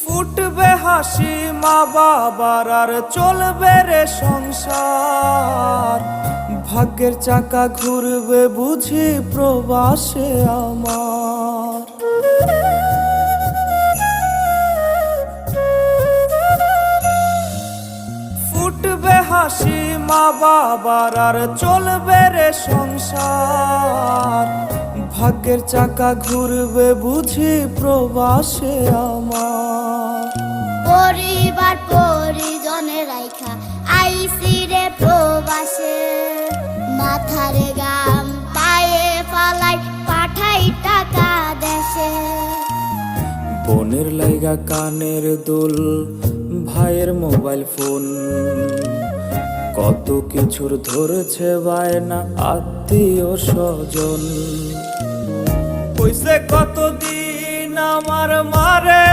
ফুটবে হাসি মা বাবার আর চলবে রে সংসার, ভাগ্যের চাকা ঘুরবে বুঝি প্রবাসে আমার। ফুটবে হাসি মা বাবার আর চলবে রে সংসার, ভাগ্যের চাকা ঘুরবে বুঝি প্রবাসে আমার। পরিবার পরিজনের রাইখা আইসি রে প্রবাসে, মাথারে গাম পায়ে ফালাই পাঠাই টাকা দেশে। বোনের লাইগা কানের দুল, ভাইয়ের মোবাইল ফোন, কত কিছুর ধরেছে বায়না আত্মীয় স্বজন। কইছে কতদিন আমার মারে